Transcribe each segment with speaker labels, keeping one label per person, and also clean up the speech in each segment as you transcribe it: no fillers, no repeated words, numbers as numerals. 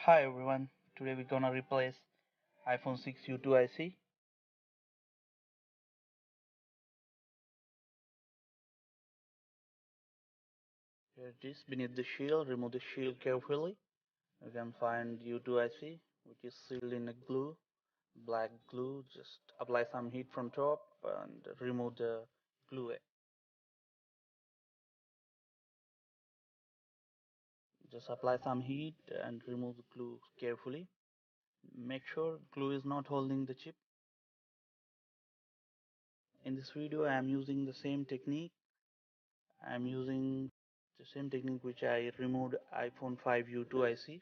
Speaker 1: Hi everyone, today we're gonna replace iPhone 6 U2 IC. Here it is beneath the shield. Remove the shield carefully. You can find U2 IC which is sealed in a glue, black glue. Just apply some heat from top and remove the glue. Just apply some heat and remove the glue carefully. Make sure glue is not holding the chip. In this video I am using the same technique. I am using the same technique which I removed iPhone 5 U2 IC.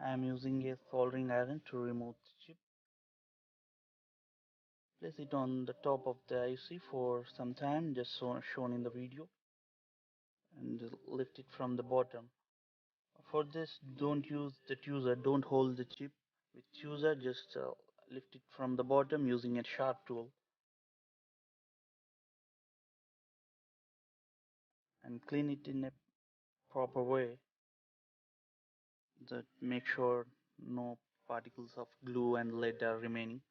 Speaker 1: I am using a soldering iron to remove the chip. Place it on the top of the IC for some time, just shown in the video, and lift it from the bottom. For this, don't use the tweezer, don't hold the chip with tweezer, just lift it from the bottom using a sharp tool and clean it in a proper way. That make sure no particles of glue and lead are remaining.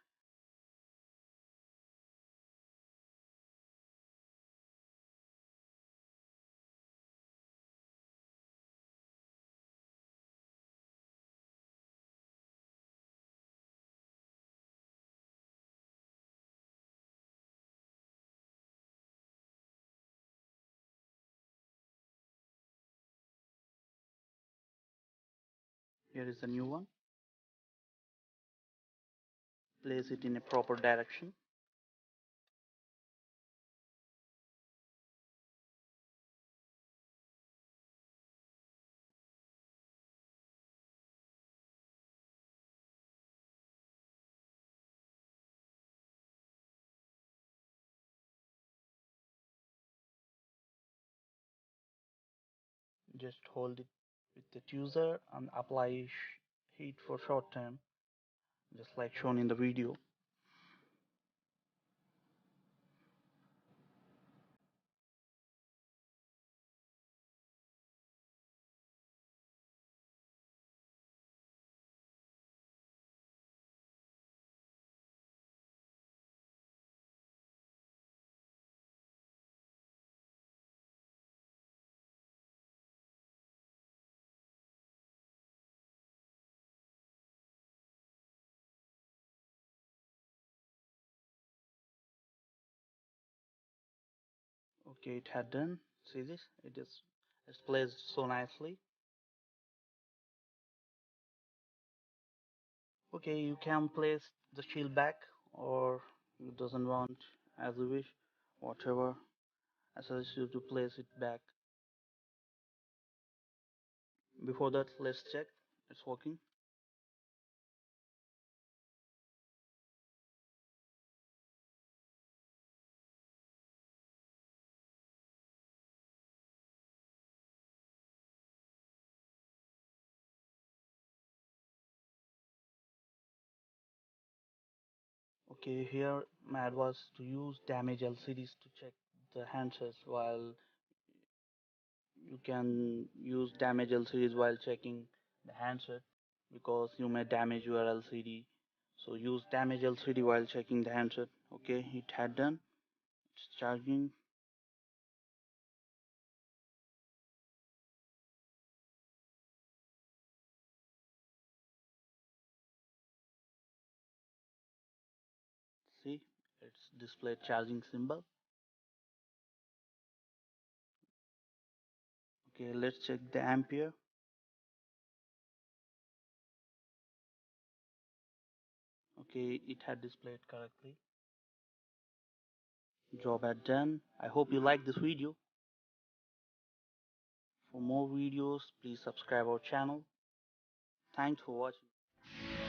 Speaker 1: Here is a new one. Place it in a proper direction. Just hold it with the tweezer and apply heat for short time, just like shown in the video. Okay, it had done. See this? It's placed so nicely. Okay, you can place the shield back, or you doesn't want, as you wish, whatever. I suggest you to place it back. Before that, let's check it's working. Okay, here my advice to use damaged LCDs to check the handsets, while you can use damaged LCDs while checking the handset because you may damage your LCD. So use damaged LCD while checking the handset. Okay, it had done. It's charging. See, it's displayed charging symbol. Okay, let's check the ampere. Okay, it had displayed correctly. Job had done. I hope you like this video. For more videos, please subscribe our channel. Thanks for watching.